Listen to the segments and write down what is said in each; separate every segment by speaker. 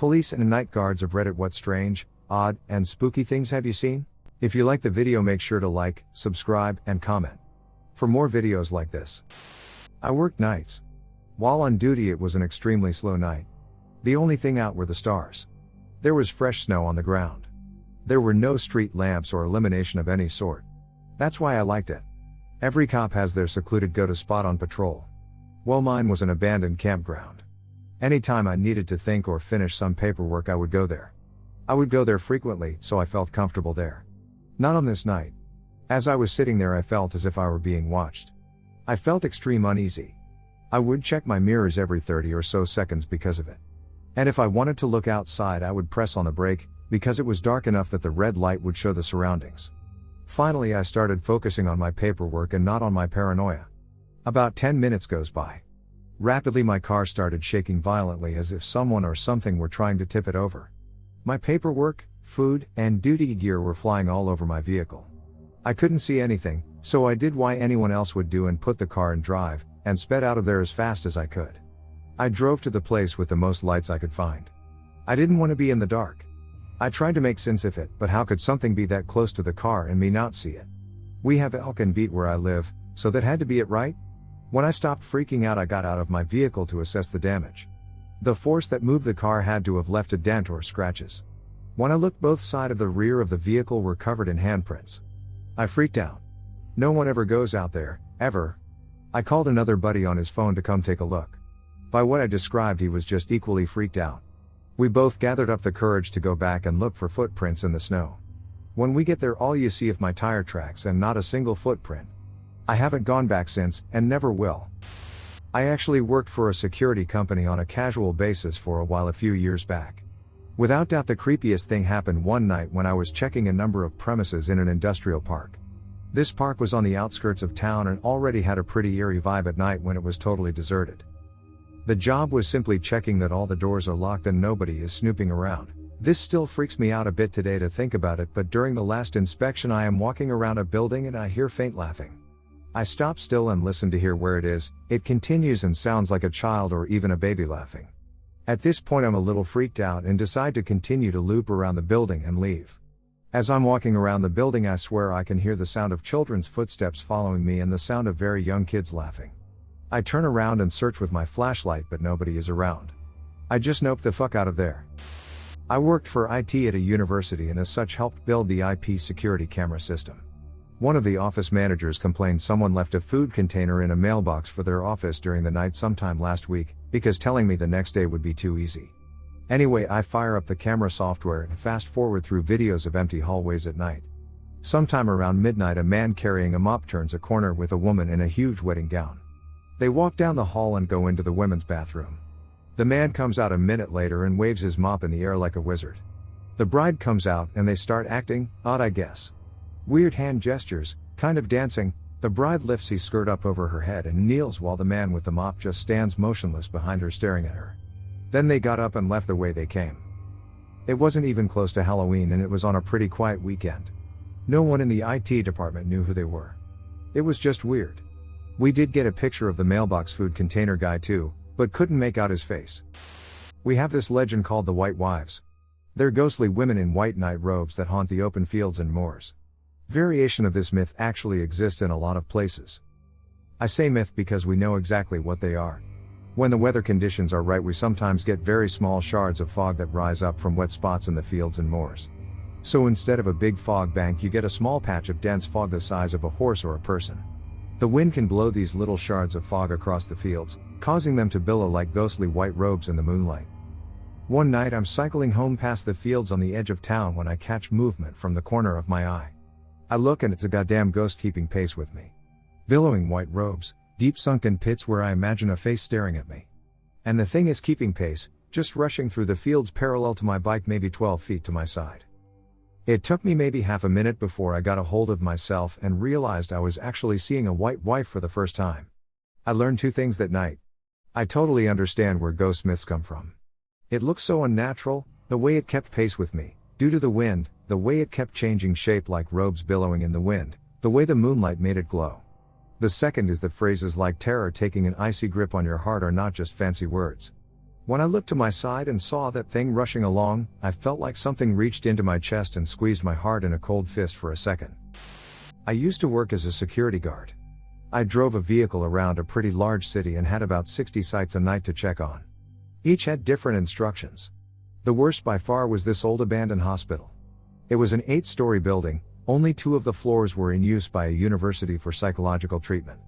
Speaker 1: Police and night guards have Reddit. What strange, odd, and spooky things have you seen? If you like the video, make sure to like, subscribe, and comment for more videos like this. I worked nights. While on duty, it was an extremely slow night. The only thing out were the stars. There was fresh snow on the ground. There were no street lamps or illumination of any sort. That's why I liked it. Every cop has their secluded go-to spot on patrol. Well, mine was an abandoned campground. Anytime I needed to think or finish some paperwork, I would go there. I would go there frequently, so I felt comfortable there. Not on this night. As I was sitting there, I felt as if I were being watched. I felt extreme uneasy. I would check my mirrors every 30 or so seconds because of it. And if I wanted to look outside, I would press on the brake, because it was dark enough that the red light would show the surroundings. Finally, I started focusing on my paperwork and not on my paranoia. About 10 minutes goes by. Rapidly, my car started shaking violently as if someone or something were trying to tip it over. My paperwork, food, and duty gear were flying all over my vehicle. I couldn't see anything, so I did what anyone else would do and put the car in drive, and sped out of there as fast as I could. I drove to the place with the most lights I could find. I didn't want to be in the dark. I tried to make sense of it, but how could something be that close to the car and me not see it? We have elk and beet where I live, so that had to be it, right? When I stopped freaking out, I got out of my vehicle to assess the damage. The force that moved the car had to have left a dent or scratches. When I looked, both sides of the rear of the vehicle were covered in handprints. I freaked out. No one ever goes out there, ever. I called another buddy on his phone to come take a look. By what I described, he was just equally freaked out. We both gathered up the courage to go back and look for footprints in the snow. When we get there, all you see is my tire tracks and not a single footprint. I haven't gone back since, and never will. I actually worked for a security company on a casual basis for a while a few years back. Without doubt, the creepiest thing happened one night when I was checking a number of premises in an industrial park. This park was on the outskirts of town and already had a pretty eerie vibe at night when it was totally deserted. The job was simply checking that all the doors are locked and nobody is snooping around. This still freaks me out a bit today to think about it, but during the last inspection, I am walking around a building and I hear faint laughing. I stop still and listen to hear where it is. It continues and sounds like a child or even a baby laughing. At this point, I'm a little freaked out and decide to continue to loop around the building and leave. As I'm walking around the building, I swear I can hear the sound of children's footsteps following me and the sound of very young kids laughing. I turn around and search with my flashlight, but nobody is around. I just nope the fuck out of there. I worked for IT at a university and as such helped build the IP security camera system. One of the office managers complained someone left a food container in a mailbox for their office during the night sometime last week, because telling me the next day would be too easy. Anyway, I fire up the camera software and fast forward through videos of empty hallways at night. Sometime around midnight, a man carrying a mop turns a corner with a woman in a huge wedding gown. They walk down the hall and go into the women's bathroom. The man comes out a minute later and waves his mop in the air like a wizard. The bride comes out and they start acting, odd I guess. Weird hand gestures, kind of dancing. The bride lifts his skirt up over her head and kneels while the man with the mop just stands motionless behind her staring at her. Then they got up and left the way they came. It wasn't even close to Halloween and it was on a pretty quiet weekend. No one in the IT department knew who they were. It was just weird. We did get a picture of the mailbox food container guy too, but couldn't make out his face. We have this legend called the White Wives. They're ghostly women in white night robes that haunt the open fields and moors. Variation of this myth actually exists in a lot of places. I say myth because we know exactly what they are. When the weather conditions are right, we sometimes get very small shards of fog that rise up from wet spots in the fields and moors. So instead of a big fog bank, you get a small patch of dense fog the size of a horse or a person. The wind can blow these little shards of fog across the fields, causing them to billow like ghostly white robes in the moonlight. One night, I'm cycling home past the fields on the edge of town when I catch movement from the corner of my eye. I look and it's a goddamn ghost keeping pace with me. Billowing white robes, deep sunken pits where I imagine a face staring at me. And the thing is keeping pace, just rushing through the fields parallel to my bike, maybe 12 feet to my side. It took me maybe half a minute before I got a hold of myself and realized I was actually seeing a white wife for the first time. I learned two things that night. I totally understand where ghost myths come from. It looked so unnatural, the way it kept pace with me, due to the wind, the way it kept changing shape like robes billowing in the wind, the way the moonlight made it glow. The second is that phrases like terror taking an icy grip on your heart are not just fancy words. When I looked to my side and saw that thing rushing along, I felt like something reached into my chest and squeezed my heart in a cold fist for a second. I used to work as a security guard. I drove a vehicle around a pretty large city and had about 60 sites a night to check on. Each had different instructions. The worst by far was this old abandoned hospital. It was an 8-story building, only 2 of the floors were in use by a university for psychological treatment.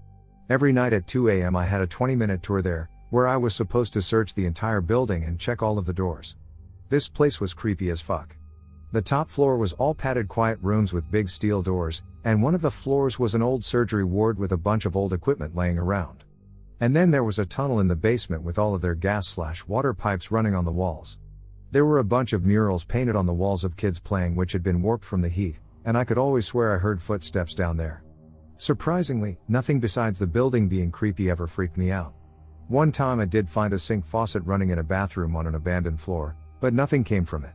Speaker 1: Every night at 2 a.m. I had a 20-minute tour there, where I was supposed to search the entire building and check all of the doors. This place was creepy as fuck. The top floor was all padded quiet rooms with big steel doors, and one of the floors was an old surgery ward with a bunch of old equipment laying around. And then there was a tunnel in the basement with all of their gas/water pipes running on the walls. There were a bunch of murals painted on the walls of kids playing which had been warped from the heat, and I could always swear I heard footsteps down there. Surprisingly, nothing besides the building being creepy ever freaked me out. One time I did find a sink faucet running in a bathroom on an abandoned floor, but nothing came from it.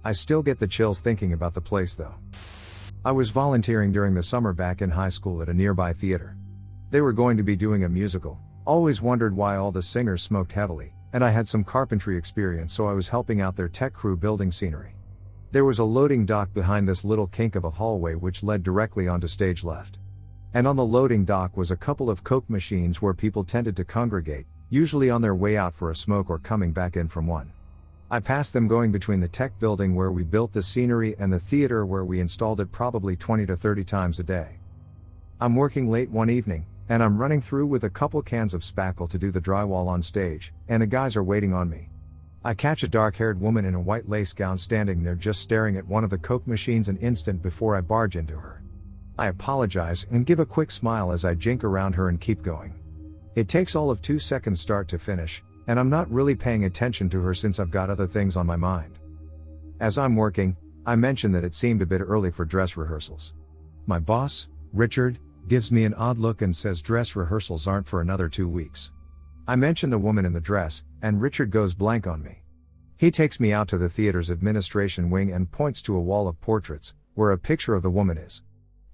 Speaker 1: I still get the chills thinking about the place though. I was volunteering during the summer back in high school at a nearby theater. They were going to be doing a musical. Always wondered why all the singers smoked heavily, and I had some carpentry experience, so I was helping out their tech crew building scenery. There was a loading dock behind this little kink of a hallway which led directly onto stage left. And on the loading dock was a couple of Coke machines where people tended to congregate, usually on their way out for a smoke or coming back in from one. I passed them going between the tech building where we built the scenery and the theater where we installed it probably 20 to 30 times a day. I'm working late one evening, and I'm running through with a couple cans of spackle to do the drywall on stage, and the guys are waiting on me. I catch a dark-haired woman in a white lace gown standing there just staring at one of the Coke machines an instant before I barge into her. I apologize and give a quick smile as I jink around her and keep going. It takes all of 2 seconds start to finish, and I'm not really paying attention to her since I've got other things on my mind. As I'm working, I mention that it seemed a bit early for dress rehearsals. My boss, Richard, gives me an odd look and says dress rehearsals aren't for another 2 weeks. I mention the woman in the dress, and Richard goes blank on me. He takes me out to the theater's administration wing and points to a wall of portraits, where a picture of the woman is.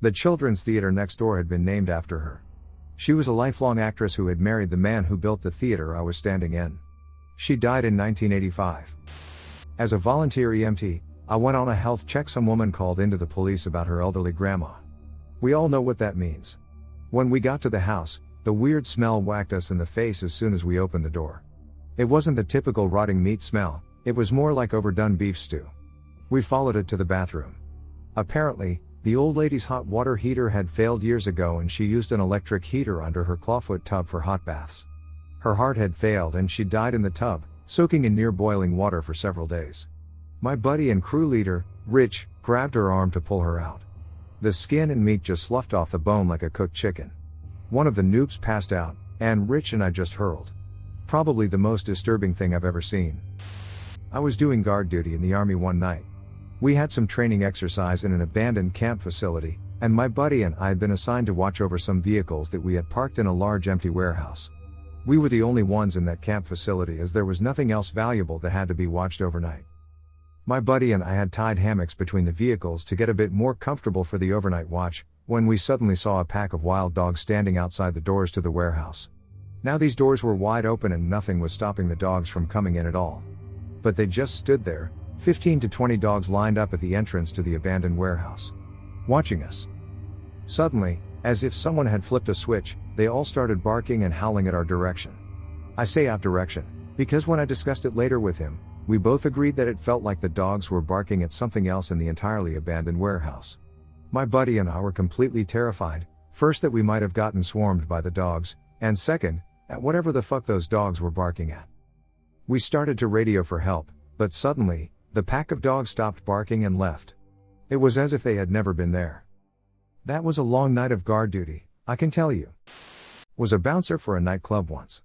Speaker 1: The children's theater next door had been named after her. She was a lifelong actress who had married the man who built the theater I was standing in. She died in 1985. As a volunteer EMT, I went on a health check. Some woman called into the police about her elderly grandma. We all know what that means. When we got to the house, the weird smell whacked us in the face as soon as we opened the door. It wasn't the typical rotting meat smell, it was more like overdone beef stew. We followed it to the bathroom. Apparently, the old lady's hot water heater had failed years ago and she used an electric heater under her clawfoot tub for hot baths. Her heart had failed and she died in the tub, soaking in near boiling water for several days. My buddy and crew leader, Rich, grabbed her arm to pull her out. The skin and meat just sloughed off the bone like a cooked chicken. One of the noobs passed out, and Rich and I just hurled. Probably the most disturbing thing I've ever seen. I was doing guard duty in the army one night. We had some training exercise in an abandoned camp facility, and my buddy and I had been assigned to watch over some vehicles that we had parked in a large empty warehouse. We were the only ones in that camp facility as there was nothing else valuable that had to be watched overnight. My buddy and I had tied hammocks between the vehicles to get a bit more comfortable for the overnight watch, when we suddenly saw a pack of wild dogs standing outside the doors to the warehouse. Now these doors were wide open and nothing was stopping the dogs from coming in at all. But they just stood there, 15 to 20 dogs lined up at the entrance to the abandoned warehouse, watching us. Suddenly, as if someone had flipped a switch, they all started barking and howling at our direction. I say our direction, because when I discussed it later with him, we both agreed that it felt like the dogs were barking at something else in the entirely abandoned warehouse. My buddy and I were completely terrified, first that we might have gotten swarmed by the dogs, and second, at whatever the fuck those dogs were barking at. We started to radio for help, but suddenly, the pack of dogs stopped barking and left. It was as if they had never been there. That was a long night of guard duty, I can tell you. Was a bouncer for a nightclub once.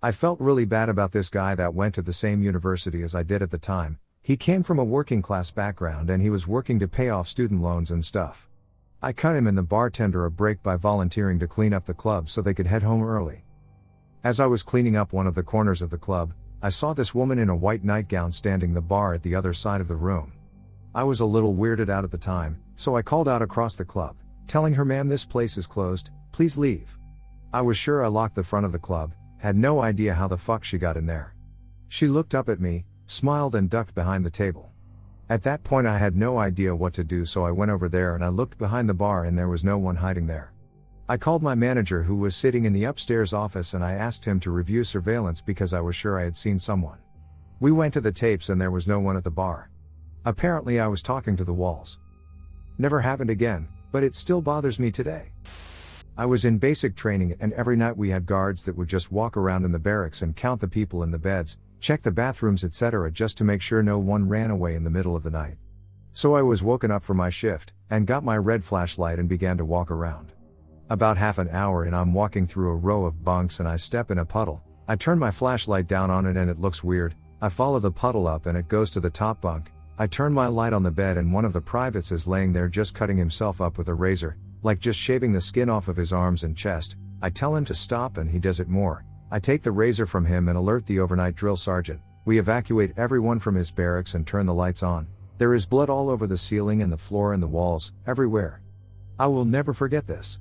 Speaker 1: I felt really bad about this guy that went to the same university as I did at the time. He came from a working class background and he was working to pay off student loans and stuff. I cut him and the bartender a break by volunteering to clean up the club so they could head home early. As I was cleaning up one of the corners of the club, I saw this woman in a white nightgown standing the bar at the other side of the room. I was a little weirded out at the time, so I called out across the club, telling her, "Ma'am, this place is closed, please leave." I was sure I locked the front of the club, had no idea how the fuck she got in there. She looked up at me, smiled and ducked behind the table. At that point I had no idea what to do, so I went over there and I looked behind the bar and there was no one hiding there. I called my manager who was sitting in the upstairs office and I asked him to review surveillance because I was sure I had seen someone. We went to the tapes and there was no one at the bar. Apparently I was talking to the walls. Never happened again, but it still bothers me today. I was in basic training and every night we had guards that would just walk around in the barracks and count the people in the beds, check the bathrooms etc. just to make sure no one ran away in the middle of the night. So I was woken up for my shift, and got my red flashlight and began to walk around. About half an hour in I'm walking through a row of bunks and I step in a puddle. I turn my flashlight down on it and it looks weird. I follow the puddle up and it goes to the top bunk. I turn my light on the bed and one of the privates is laying there just cutting himself up with a razor, like just shaving the skin off of his arms and chest. I tell him to stop and he does it more. I take the razor from him and alert the overnight drill sergeant. We evacuate everyone from his barracks and turn the lights on. There is blood all over the ceiling and the floor and the walls, everywhere. I will never forget this.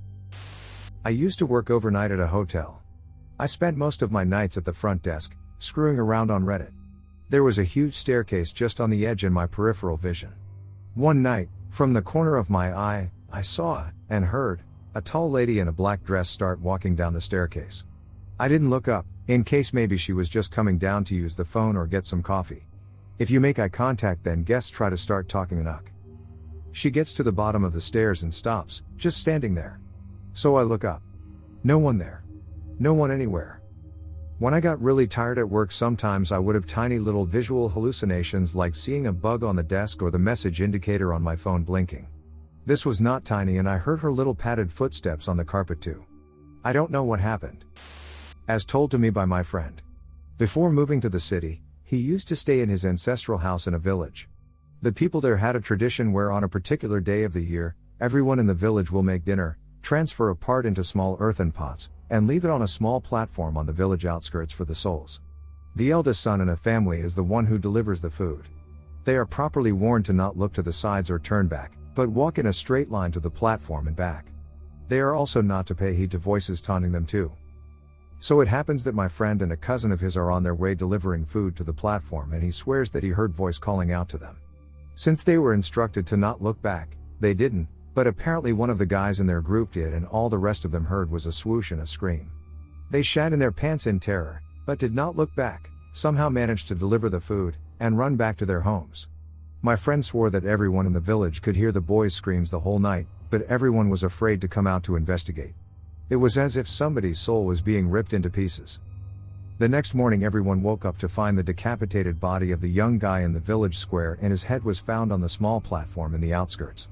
Speaker 1: I used to work overnight at a hotel. I spent most of my nights at the front desk, screwing around on Reddit. There was a huge staircase just on the edge in my peripheral vision. One night, from the corner of my eye, I saw, and heard, a tall lady in a black dress start walking down the staircase. I didn't look up, in case maybe she was just coming down to use the phone or get some coffee. If you make eye contact then guests try to start talking enough. She gets to the bottom of the stairs and stops, just standing there. So I look up. No one there. No one anywhere. When I got really tired at work sometimes I would have tiny little visual hallucinations like seeing a bug on the desk or the message indicator on my phone blinking. This was not tiny and I heard her little padded footsteps on the carpet too. I don't know what happened. As told to me by my friend. Before moving to the city, he used to stay in his ancestral house in a village. The people there had a tradition where on a particular day of the year, everyone in the village will make dinner, transfer a part into small earthen pots, and leave it on a small platform on the village outskirts for the souls. The eldest son in a family is the one who delivers the food. They are properly warned to not look to the sides or turn back, but walk in a straight line to the platform and back. They are also not to pay heed to voices taunting them too. So it happens that my friend and a cousin of his are on their way delivering food to the platform and he swears that he heard voice calling out to them. Since they were instructed to not look back, they didn't, but apparently one of the guys in their group did and all the rest of them heard was a swoosh and a scream. They shat in their pants in terror, but did not look back, somehow managed to deliver the food, and run back to their homes. My friend swore that everyone in the village could hear the boys' screams the whole night, but everyone was afraid to come out to investigate. It was as if somebody's soul was being ripped into pieces. The next morning everyone woke up to find the decapitated body of the young guy in the village square and his head was found on the small platform in the outskirts.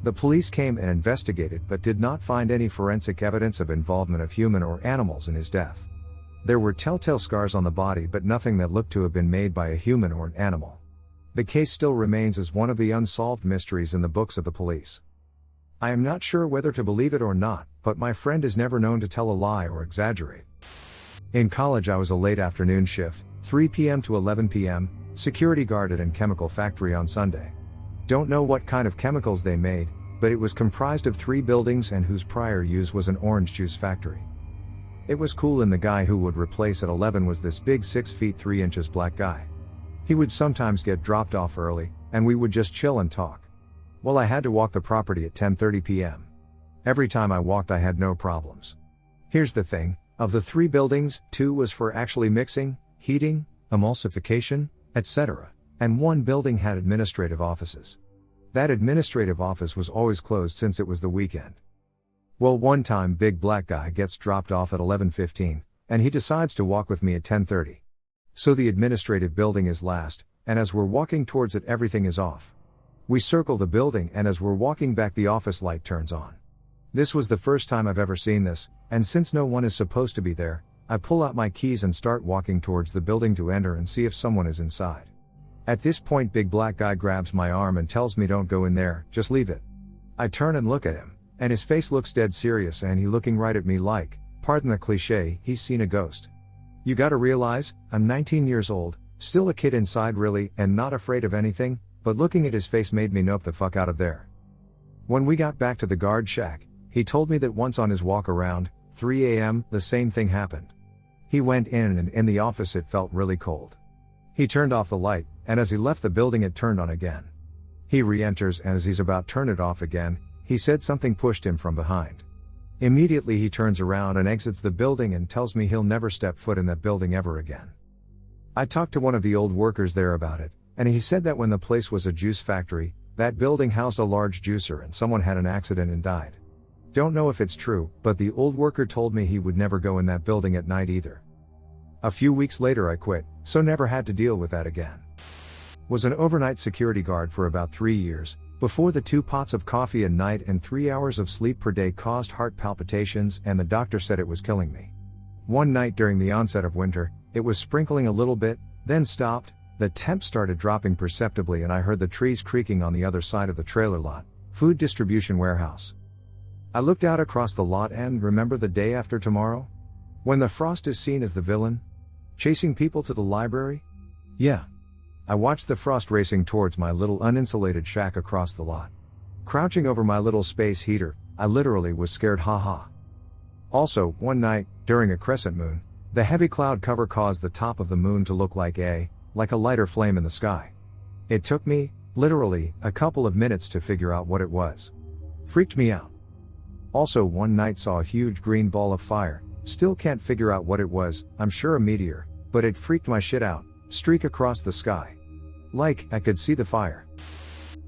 Speaker 1: The police came and investigated but did not find any forensic evidence of involvement of human or animals in his death. There were telltale scars on the body but nothing that looked to have been made by a human or an animal. The case still remains as one of the unsolved mysteries in the books of the police. I am not sure whether to believe it or not, but my friend is never known to tell a lie or exaggerate. In college I was a late afternoon shift, 3 p.m. to 11 p.m., security guard at a chemical factory on Sunday. Don't know what kind of chemicals they made, but it was comprised of 3 buildings and whose prior use was an orange juice factory. It was cool and the guy who would replace at 11 was this big 6 feet 3 inches black guy. He would sometimes get dropped off early, and we would just chill and talk. Well, I had to walk the property at 10:30 p.m. Every time I walked I had no problems. Here's the thing, of the 3 buildings, 2 was for actually mixing, heating, emulsification, etc., and 1 building had administrative offices. That administrative office was always closed since it was the weekend. Well, one time big black guy gets dropped off at 11:15, and he decides to walk with me at 10:30. So the administrative building is last, and as we're walking towards it everything is off. We circle the building and as we're walking back the office light turns on. This was the first time I've ever seen this, and since no one is supposed to be there, I pull out my keys and start walking towards the building to enter and see if someone is inside. At this point big black guy grabs my arm and tells me don't go in there, just leave it. I turn and look at him, and his face looks dead serious and he looking right at me like, pardon the cliche, he's seen a ghost. You gotta realize, I'm 19 years old, still a kid inside really, and not afraid of anything, but looking at his face made me nope the fuck out of there. When we got back to the guard shack, he told me that once on his walk around, 3 a.m., the same thing happened. He went in and in the office it felt really cold. He turned off the light, and as he left the building it turned on again. He re-enters, and as he's about to turn it off again, he said something pushed him from behind. Immediately he turns around and exits the building and tells me he'll never step foot in that building ever again. I talked to one of the old workers there about it, and he said that when the place was a juice factory, that building housed a large juicer and someone had an accident and died. Don't know if it's true, but the old worker told me he would never go in that building at night either. A few weeks later I quit, so never had to deal with that again. Was an overnight security guard for about 3 years, before the 2 pots of coffee a night and 3 hours of sleep per day caused heart palpitations and the doctor said it was killing me. One night during the onset of winter, it was sprinkling a little bit, then stopped, the temp started dropping perceptibly and I heard the trees creaking on the other side of the trailer lot, food distribution warehouse. I looked out across the lot and remember the day after tomorrow? When the frost is seen as the villain? Chasing people to the library? Yeah. I watched the frost racing towards my little uninsulated shack across the lot. Crouching over my little space heater, I literally was scared, haha. Also, one night, during a crescent moon, the heavy cloud cover caused the top of the moon to look like a lighter flame in the sky. It took me, literally, a couple of minutes to figure out what it was. Freaked me out. Also one night saw a huge green ball of fire, still can't figure out what it was, I'm sure a meteor, but it freaked my shit out, streak across the sky. Like, I could see the fire.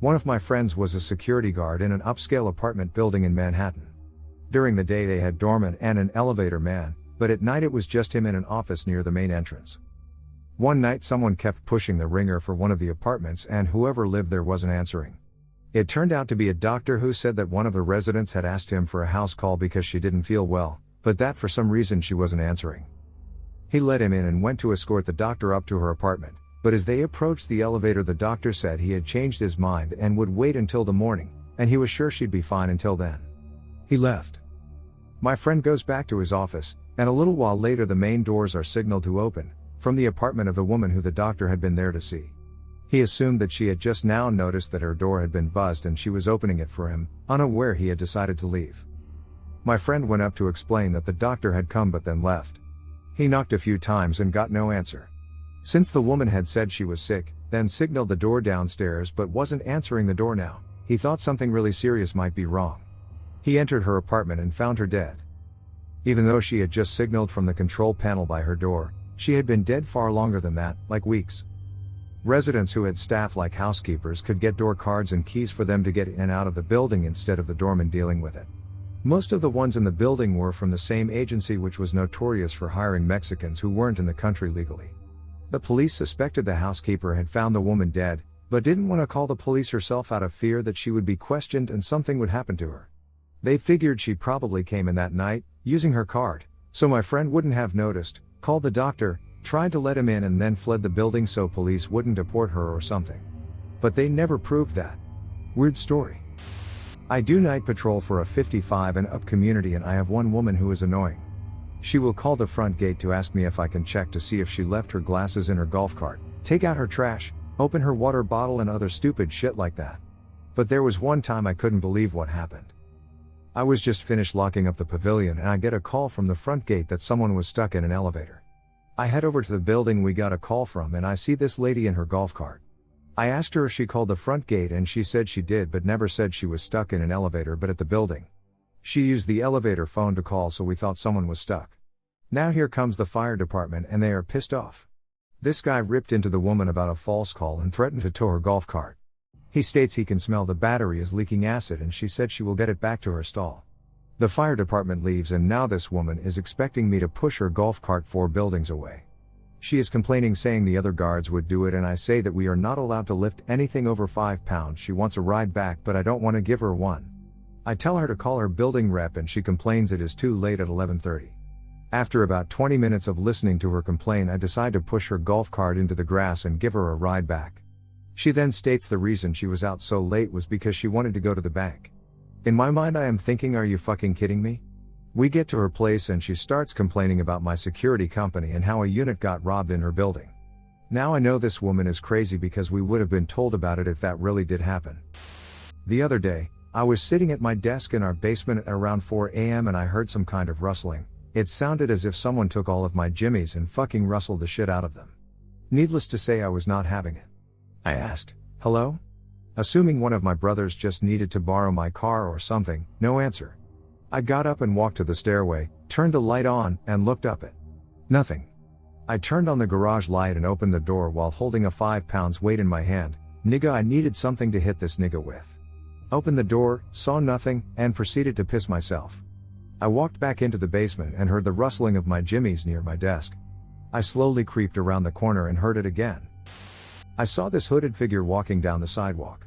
Speaker 1: One of my friends was a security guard in an upscale apartment building in Manhattan. During the day they had doorman and an elevator man, but at night it was just him in an office near the main entrance. One night someone kept pushing the ringer for one of the apartments and whoever lived there wasn't answering. It turned out to be a doctor who said that one of the residents had asked him for a house call because she didn't feel well, but that for some reason she wasn't answering. He let him in and went to escort the doctor up to her apartment. But as they approached the elevator the doctor said he had changed his mind and would wait until the morning, and he was sure she'd be fine until then. He left. My friend goes back to his office, and a little while later the main doors are signaled to open, from the apartment of the woman who the doctor had been there to see. He assumed that she had just now noticed that her door had been buzzed and she was opening it for him, unaware he had decided to leave. My friend went up to explain that the doctor had come but then left. He knocked a few times and got no answer. Since the woman had said she was sick, then signaled the door downstairs but wasn't answering the door now, he thought something really serious might be wrong. He entered her apartment and found her dead. Even though she had just signaled from the control panel by her door, she had been dead far longer than that, like weeks. Residents who had staff like housekeepers could get door cards and keys for them to get in and out of the building instead of the doorman dealing with it. Most of the ones in the building were from the same agency which was notorious for hiring Mexicans who weren't in the country legally. The police suspected the housekeeper had found the woman dead, but didn't want to call the police herself out of fear that she would be questioned and something would happen to her. They figured she probably came in that night, using her card, so my friend wouldn't have noticed, called the doctor, tried to let him in and then fled the building so police wouldn't deport her or something. But they never proved that. Weird story. I do night patrol for a 55 and up community and I have one woman who is annoying. She will call the front gate to ask me if I can check to see if she left her glasses in her golf cart, take out her trash, open her water bottle and other stupid shit like that. But there was one time I couldn't believe what happened. I was just finished locking up the pavilion and I get a call from the front gate that someone was stuck in an elevator. I head over to the building we got a call from and I see this lady in her golf cart. I asked her if she called the front gate and she said she did but never said she was stuck in an elevator but at the building. She used the elevator phone to call so we thought someone was stuck. Now here comes the fire department and they are pissed off. This guy ripped into the woman about a false call and threatened to tow her golf cart. He states he can smell the battery is leaking acid and she said she will get it back to her stall. The fire department leaves and now this woman is expecting me to push her golf cart 4 buildings away. She is complaining saying the other guards would do it and I say that we are not allowed to lift anything over 5 pounds. She wants a ride back but I don't want to give her one. I tell her to call her building rep and she complains it is too late at 11:30. After about 20 minutes of listening to her complain I decide to push her golf cart into the grass and give her a ride back. She then states the reason she was out so late was because she wanted to go to the bank. In my mind I am thinking, are you fucking kidding me? We get to her place and she starts complaining about my security company and how a unit got robbed in her building. Now I know this woman is crazy because we would have been told about it if that really did happen. The other day, I was sitting at my desk in our basement at around 4 a.m. and I heard some kind of rustling. It sounded as if someone took all of my jimmies and fucking rustled the shit out of them. Needless to say, I was not having it. I asked, "Hello?" Assuming one of my brothers just needed to borrow my car or something. No answer. I got up and walked to the stairway, turned the light on, and looked up it. Nothing. I turned on the garage light and opened the door while holding a 5 pounds weight in my hand. Nigga, I needed something to hit this nigga with. Opened the door, saw nothing, and proceeded to piss myself. I walked back into the basement and heard the rustling of my jimmies near my desk. I slowly creeped around the corner and heard it again. I saw this hooded figure walking down the sidewalk.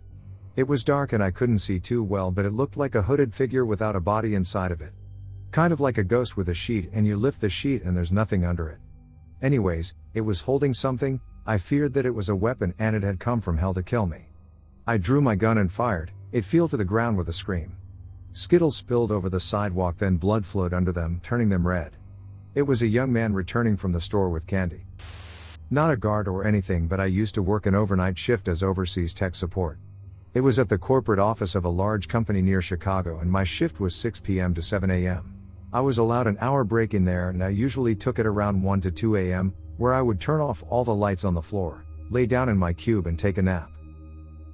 Speaker 1: It was dark and I couldn't see too well, but it looked like a hooded figure without a body inside of it. Kind of like a ghost with a sheet, and you lift the sheet and there's nothing under it. Anyways, it was holding something. I feared that it was a weapon and it had come from hell to kill me. I drew my gun and fired. It fell to the ground with a scream. Skittles spilled over the sidewalk, then blood flowed under them, turning them red. It was a young man returning from the store with candy. Not a guard or anything, but I used to work an overnight shift as overseas tech support. It was at the corporate office of a large company near Chicago, and my shift was 6 p.m. to 7 a.m. I was allowed an hour break in there, and I usually took it around 1 to 2 a.m., where I would turn off all the lights on the floor, lay down in my cube and take a nap.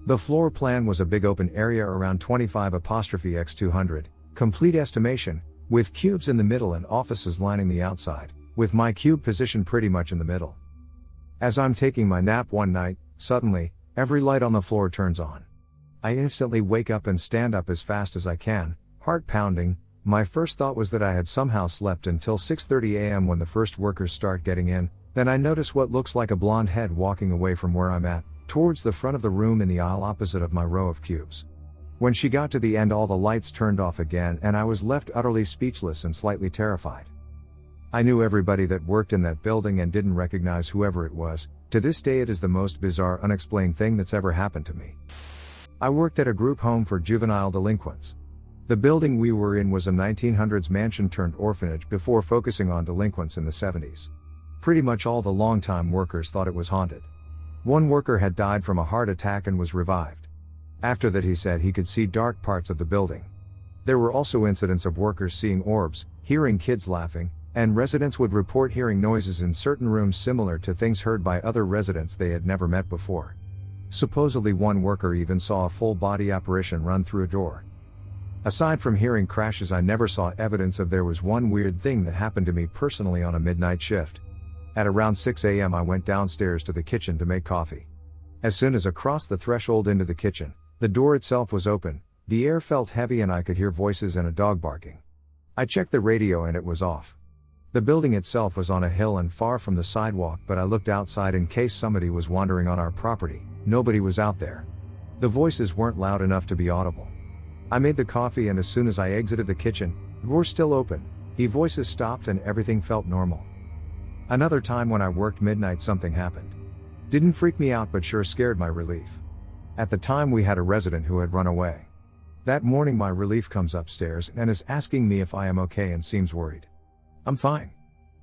Speaker 1: The floor plan was a big open area around 25x200, complete estimation, with cubes in the middle and offices lining the outside, with my cube positioned pretty much in the middle. As I'm taking my nap one night, suddenly, every light on the floor turns on. I instantly wake up and stand up as fast as I can, heart pounding. My first thought was that I had somehow slept until 6:30 a.m. when the first workers start getting in. Then I notice what looks like a blonde head walking away from where I'm at, towards the front of the room in the aisle opposite of my row of cubes. When she got to the end, all the lights turned off again, and I was left utterly speechless and slightly terrified. I knew everybody that worked in that building and didn't recognize whoever it was. To this day, it is the most bizarre, unexplained thing that's ever happened to me. I worked at a group home for juvenile delinquents. The building we were in was a 1900s mansion turned orphanage before focusing on delinquents in the 70s. Pretty much all the long-time workers thought it was haunted. One worker had died from a heart attack and was revived. After that, he said he could see dark parts of the building. There were also incidents of workers seeing orbs, hearing kids laughing, and residents would report hearing noises in certain rooms similar to things heard by other residents they had never met before. Supposedly one worker even saw a full-body apparition run through a door. Aside from hearing crashes, I never saw evidence of. There was one weird thing that happened to me personally on a midnight shift. At around 6 a.m. I went downstairs to the kitchen to make coffee. As soon as I crossed the threshold into the kitchen, the door itself was open, the air felt heavy and I could hear voices and a dog barking. I checked the radio and it was off. The building itself was on a hill and far from the sidewalk, but I looked outside in case somebody was wandering on our property. Nobody was out there. The voices weren't loud enough to be audible. I made the coffee, and as soon as I exited the kitchen, the door still open, the voices stopped and everything felt normal. Another time when I worked midnight, something happened. Didn't freak me out, but sure scared my relief. At the time we had a resident who had run away. That morning my relief comes upstairs and is asking me if I am okay and seems worried. I'm fine.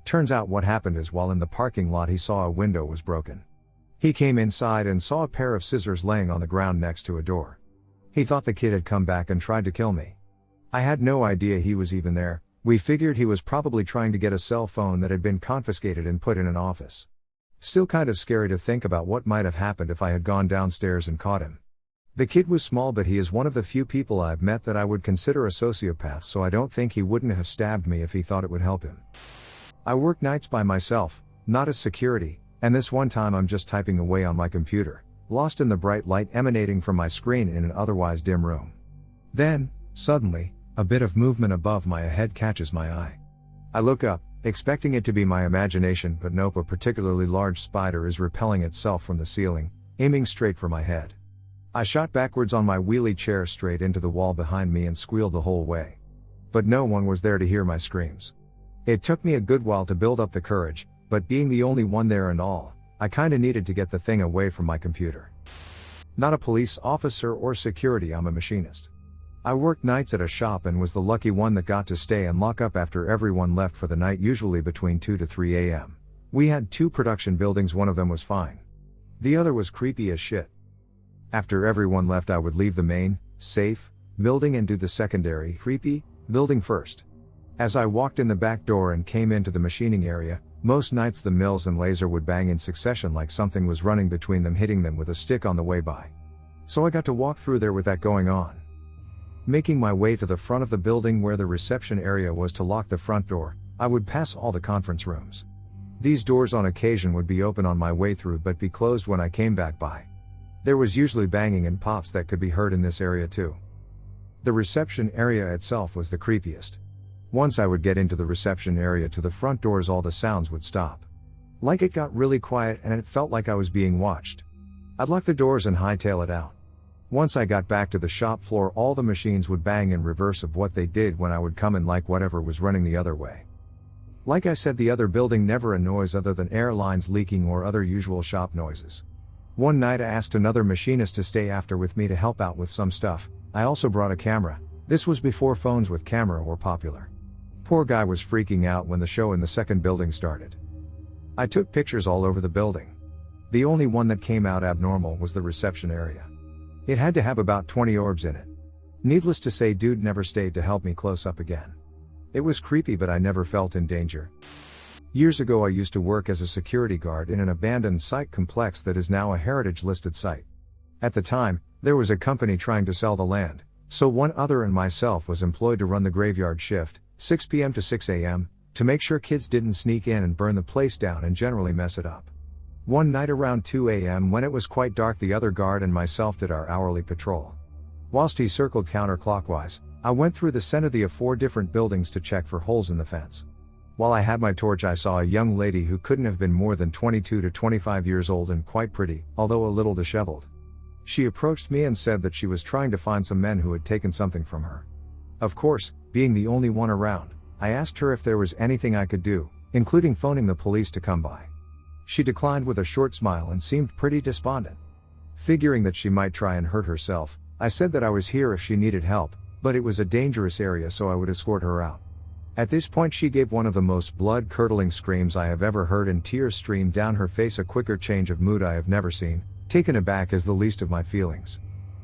Speaker 1: Turns out what happened is while in the parking lot he saw a window was broken. He came inside and saw a pair of scissors laying on the ground next to a door. He thought the kid had come back and tried to kill me. I had no idea he was even there. We figured he was probably trying to get a cell phone that had been confiscated and put in an office. Still kind of scary to think about what might have happened if I had gone downstairs and caught him. The kid was small, but he is one of the few people I've met that I would consider a sociopath, so I don't think he wouldn't have stabbed me if he thought it would help him. I work nights by myself, not as security, and this one time I'm just typing away on my computer, lost in the bright light emanating from my screen in an otherwise dim room. Then, suddenly, a bit of movement above my head catches my eye. I look up, expecting it to be my imagination, but nope, a particularly large spider is repelling itself from the ceiling, aiming straight for my head. I shot backwards on my wheelie chair straight into the wall behind me and squealed the whole way. But no one was there to hear my screams. It took me a good while to build up the courage, but being the only one there and all, I kinda needed to get the thing away from my computer. Not a police officer or security, I'm a machinist. I worked nights at a shop and was the lucky one that got to stay and lock up after everyone left for the night, usually between 2 to 3 a.m. We had 2 production buildings, one of them was fine. The other was creepy as shit. After everyone left, I would leave the main, safe, building and do the secondary, creepy, building first. As I walked in the back door and came into the machining area, Most nights the mills and laser would bang in succession like something was running between them, hitting them with a stick on the way by. So I got to walk through there with that going on. Making my way to the front of the building where the reception area was to lock the front door, I would pass all the conference rooms. These doors on occasion would be open on my way through but be closed when I came back by. There was usually banging and pops that could be heard in this area too. The reception area itself was the creepiest. Once I would get into the reception area to the front doors, all the sounds would stop. Like it got really quiet and it felt like I was being watched. I'd lock the doors and hightail it out. Once I got back to the shop floor, all the machines would bang in reverse of what they did when I would come in, like whatever was running the other way. Like I said, the other building never a noise other than air lines leaking or other usual shop noises. One night I asked another machinist to stay after with me to help out with some stuff. I also brought a camera. This was before phones with camera were popular. Poor guy was freaking out when the show in the second building started. I took pictures all over the building. The only one that came out abnormal was the reception area. It had to have about 20 orbs in it. Needless to say, dude never stayed to help me close up again. It was creepy, but I never felt in danger. Years ago I used to work as a security guard in an abandoned site complex that is now a heritage listed site. At the time, there was a company trying to sell the land, so one other and myself was employed to run the graveyard shift, 6 p.m. to 6 a.m., to make sure kids didn't sneak in and burn the place down and generally mess it up. One night around 2 a.m. when it was quite dark, the other guard and myself did our hourly patrol. Whilst he circled counterclockwise, I went through the center of 4 different buildings to check for holes in the fence. While I had my torch, I saw a young lady who couldn't have been more than 22 to 25 years old and quite pretty, although a little disheveled. She approached me and said that she was trying to find some men who had taken something from her. Of course, being the only one around, I asked her if there was anything I could do, including phoning the police to come by. She declined with a short smile and seemed pretty despondent. Figuring that she might try and hurt herself, I said that I was here if she needed help, but it was a dangerous area so I would escort her out. At this point she gave one of the most blood-curdling screams I have ever heard and tears streamed down her face, a quicker change of mood I have never seen. Taken aback is the least of my feelings.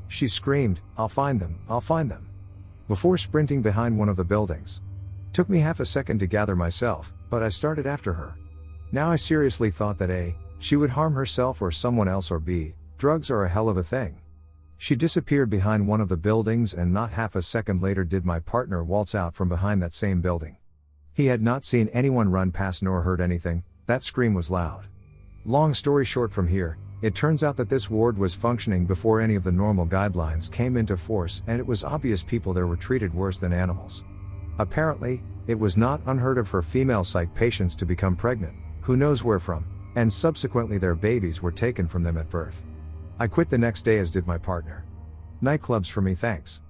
Speaker 1: She screamed, "I'll find them, I'll find them," before sprinting behind one of the buildings. Took me half a second to gather myself, but I started after her. Now I seriously thought that A, she would harm herself or someone else, or B, drugs are a hell of a thing. She disappeared behind one of the buildings and not half a second later did my partner waltz out from behind that same building. He had not seen anyone run past nor heard anything. That scream was loud. Long story short, from here, it turns out that this ward was functioning before any of the normal guidelines came into force, and it was obvious people there were treated worse than animals. Apparently, it was not unheard of for female psych patients to become pregnant, who knows where from, and subsequently their babies were taken from them at birth. I quit the next day, as did my partner. Nightclubs for me, thanks.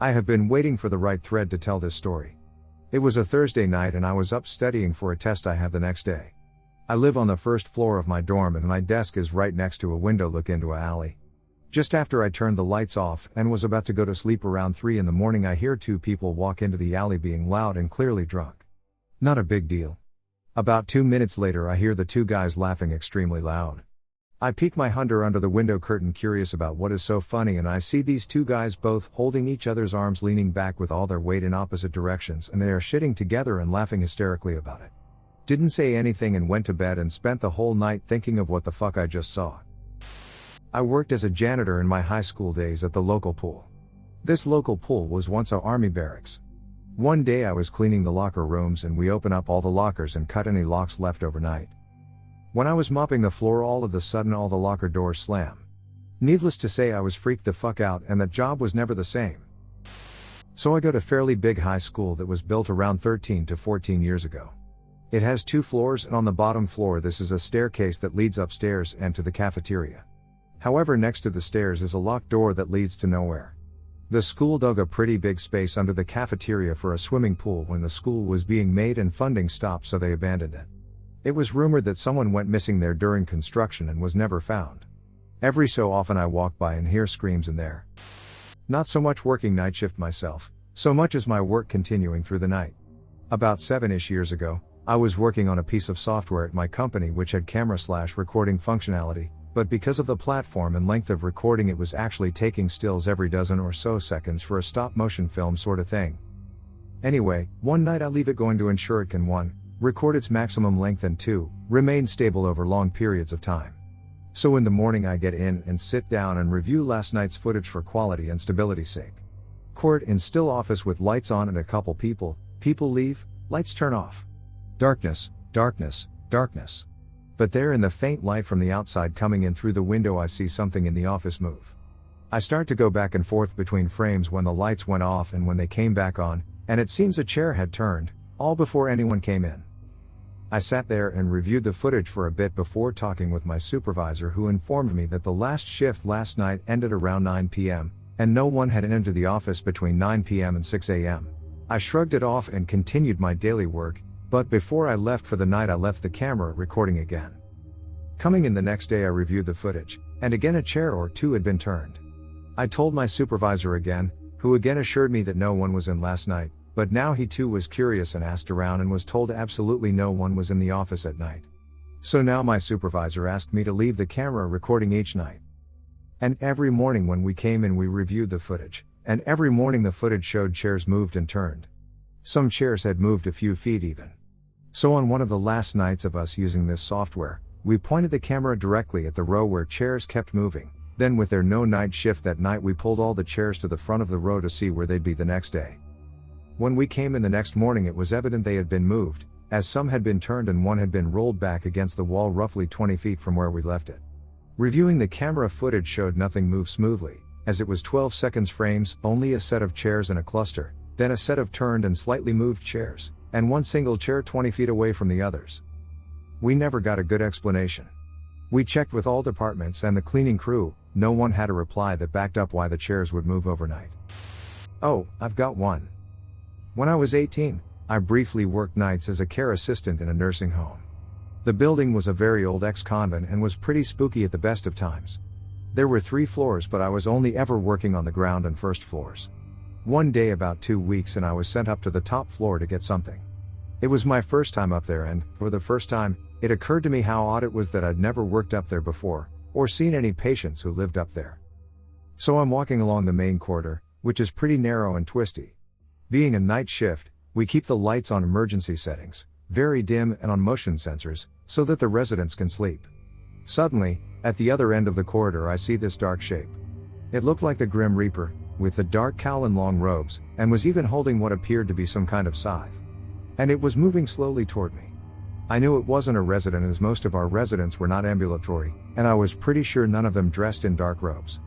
Speaker 1: I have been waiting for the right thread to tell this story. It was a Thursday night and I was up studying for a test I have the next day. I live on the first floor of my dorm and my desk is right next to a window look into an alley. Just after I turned the lights off and was about to go to sleep around 3 in the morning, I hear 2 people walk into the alley being loud and clearly drunk. Not a big deal. About 2 minutes later I hear the 2 guys laughing extremely loud. I peek my hunter under the window curtain, curious about what is so funny, and I see these 2 guys both holding each other's arms, leaning back with all their weight in opposite directions, and they are shitting together and laughing hysterically about it. Didn't say anything and went to bed and spent the whole night thinking of what the fuck I just saw. I worked as a janitor in my high school days at the local pool. This local pool was once a army barracks. One day I was cleaning the locker rooms and we open up all the lockers and cut any locks left overnight. When I was mopping the floor, all of a sudden all the locker doors slam. Needless to say, I was freaked the fuck out, and that job was never the same. So I go to fairly big high school that was built around 13 to 14 years ago. It has 2 floors, and on the bottom floor this is a staircase that leads upstairs and to the cafeteria. However, next to the stairs is a locked door that leads to nowhere. The school dug a pretty big space under the cafeteria for a swimming pool when the school was being made and funding stopped, so they abandoned it. It was rumored that someone went missing there during construction and was never found. Every so often I walk by and hear screams in there. Not so much working night shift myself, so much as my work continuing through the night. About 7-ish years ago, I was working on a piece of software at my company which had camera/recording functionality, but because of the platform and length of recording it was actually taking stills every dozen or so seconds for a stop motion film sort of thing. Anyway, one night I leave it going to ensure it can 1. record its maximum length, and 2, remain stable over long periods of time. So in the morning I get in and sit down and review last night's footage for quality and stability's sake. Court in still office with lights on and a couple people leave, lights turn off. Darkness, darkness, darkness. But there in the faint light from the outside coming in through the window I see something in the office move. I start to go back and forth between frames when the lights went off and when they came back on, and it seems a chair had turned, all before anyone came in. I sat there and reviewed the footage for a bit before talking with my supervisor, who informed me that the last shift last night ended around 9 p.m, and no one had entered the office between 9 p.m. and 6 a.m. I shrugged it off and continued my daily work, but before I left for the night I left the camera recording again. Coming in the next day I reviewed the footage, and again a chair or two had been turned. I told my supervisor again, who again assured me that no one was in last night, but now he too was curious and asked around and was told absolutely no one was in the office at night. So now my supervisor asked me to leave the camera recording each night. And every morning when we came in we reviewed the footage, and every morning the footage showed chairs moved and turned. Some chairs had moved a few feet even. So on one of the last nights of us using this software, we pointed the camera directly at the row where chairs kept moving. Then with there no night shift that night we pulled all the chairs to the front of the row to see where they'd be the next day. When we came in the next morning it was evident they had been moved, as some had been turned and one had been rolled back against the wall roughly 20 feet from where we left it. Reviewing the camera footage showed nothing moved smoothly, as it was 12 seconds frames, only a set of chairs in a cluster, then a set of turned and slightly moved chairs, and one single chair 20 feet away from the others. We never got a good explanation. We checked with all departments and the cleaning crew, no one had a reply that backed up why the chairs would move overnight. Oh, I've got one. When I was 18, I briefly worked nights as a care assistant in a nursing home. The building was a very old ex-convent and was pretty spooky at the best of times. There were 3 floors but I was only ever working on the ground and first floors. One day about 2 weeks and I was sent up to the top floor to get something. It was my first time up there and, for the first time, it occurred to me how odd it was that I'd never worked up there before, or seen any patients who lived up there. So I'm walking along the main corridor, which is pretty narrow and twisty. Being a night shift, we keep the lights on emergency settings, very dim and on motion sensors, so that the residents can sleep. Suddenly, at the other end of the corridor I see this dark shape. It looked like the Grim Reaper, with the dark cowl and long robes, and was even holding what appeared to be some kind of scythe. And it was moving slowly toward me. I knew it wasn't a resident as most of our residents were not ambulatory, and I was pretty sure none of them dressed in dark robes.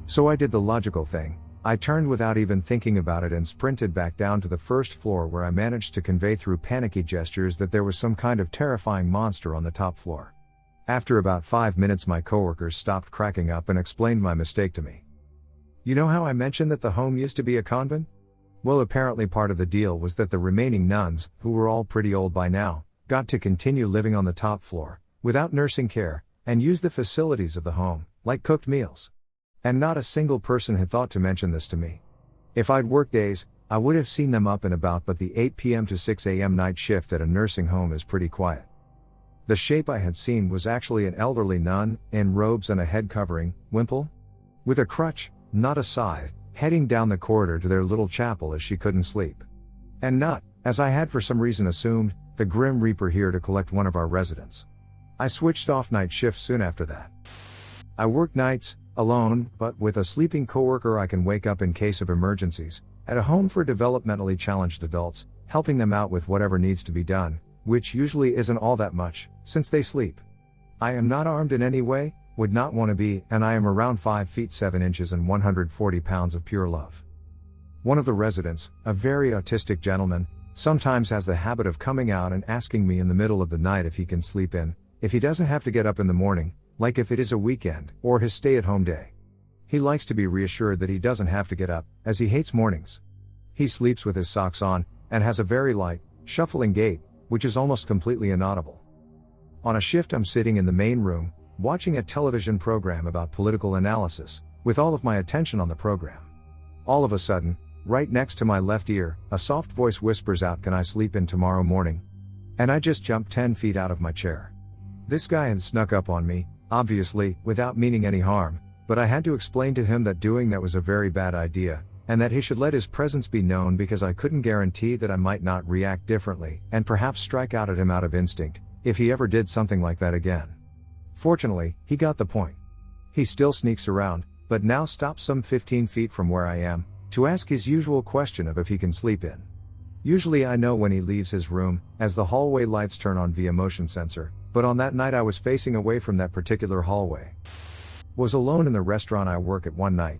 Speaker 1: So I did the logical thing. I turned without even thinking about it and sprinted back down to the first floor, where I managed to convey through panicky gestures that there was some kind of terrifying monster on the top floor. After about 5 minutes my coworkers stopped cracking up and explained my mistake to me. You know how I mentioned that the home used to be a convent? Well, apparently part of the deal was that the remaining nuns, who were all pretty old by now, got to continue living on the top floor, without nursing care, and use the facilities of the home, like cooked meals. And not a single person had thought to mention this to me. If I'd worked days, I would have seen them up and about, but the 8 p.m. to 6 a.m. night shift at a nursing home is pretty quiet. The shape I had seen was actually an elderly nun, in robes and a head covering, wimple, with a crutch, not a scythe, heading down the corridor to their little chapel as she couldn't sleep. And not, as I had for some reason assumed, the Grim Reaper here to collect one of our residents. I switched off night shift soon after that. I work nights, alone, but with a sleeping coworker I can wake up in case of emergencies, at a home for developmentally challenged adults, helping them out with whatever needs to be done, which usually isn't all that much, since they sleep. I am not armed in any way, would not want to be, and I am around 5 feet 7 inches and 140 pounds of pure love. One of the residents, a very autistic gentleman, sometimes has the habit of coming out and asking me in the middle of the night if he can sleep in, if he doesn't have to get up in the morning, like if it is a weekend, or his stay-at-home day. He likes to be reassured that he doesn't have to get up, as he hates mornings. He sleeps with his socks on, and has a very light, shuffling gait, which is almost completely inaudible. On a shift I'm sitting in the main room, watching a television program about political analysis, with all of my attention on the program. All of a sudden, right next to my left ear, a soft voice whispers out, "Can I sleep in tomorrow morning?" And I just jumped 10 feet out of my chair. This guy had snuck up on me, obviously, without meaning any harm, but I had to explain to him that doing that was a very bad idea, and that he should let his presence be known because I couldn't guarantee that I might not react differently, and perhaps strike out at him out of instinct, if he ever did something like that again. Fortunately, he got the point. He still sneaks around, but now stops some 15 feet from where I am, to ask his usual question of if he can sleep in. Usually I know when he leaves his room, as the hallway lights turn on via motion sensor, but on that night I was facing away from that particular hallway. Was alone in the restaurant I work at one night.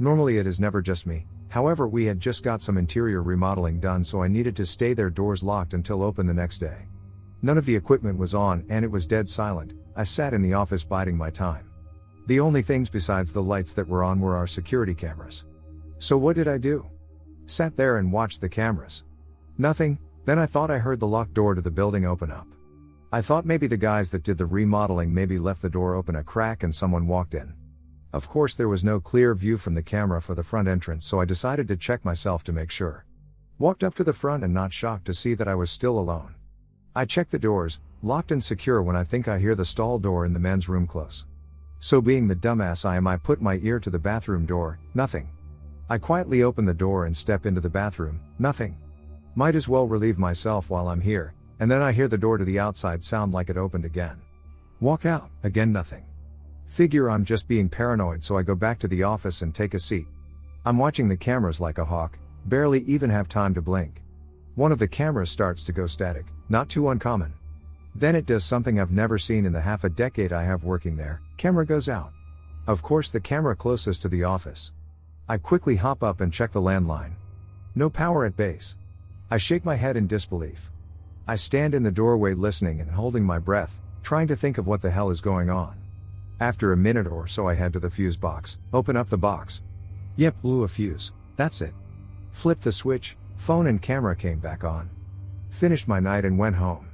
Speaker 1: Normally it is never just me, however we had just got some interior remodeling done, so I needed to stay there doors locked until open the next day. None of the equipment was on and it was dead silent. I sat in the office biding my time. The only things besides the lights that were on were our security cameras. So what did I do? Sat there and watched the cameras. Nothing. Then I thought I heard the locked door to the building open up. I thought maybe the guys that did the remodeling maybe left the door open a crack and someone walked in. Of course there was no clear view from the camera for the front entrance, so I decided to check myself to make sure. Walked up to the front and not shocked to see that I was still alone. I checked the doors, locked and secure, when I think I hear the stall door in the men's room close. So being the dumbass I am, I put my ear to the bathroom door, nothing. I quietly open the door and step into the bathroom, nothing. Might as well relieve myself while I'm here, and then I hear the door to the outside sound like it opened again. Walk out, again nothing. Figure I'm just being paranoid, so I go back to the office and take a seat. I'm watching the cameras like a hawk, barely even have time to blink. One of the cameras starts to go static, not too uncommon. Then it does something I've never seen in the half a decade I have working there, camera goes out. Of course the camera closest to the office. I quickly hop up and check the landline. No power at base. I shake my head in disbelief. I stand in the doorway listening and holding my breath, trying to think of what the hell is going on. After a minute or so I head to the fuse box, open up the box. Yep, blew a fuse, that's it. Flipped the switch, phone and camera came back on. Finished my night and went home.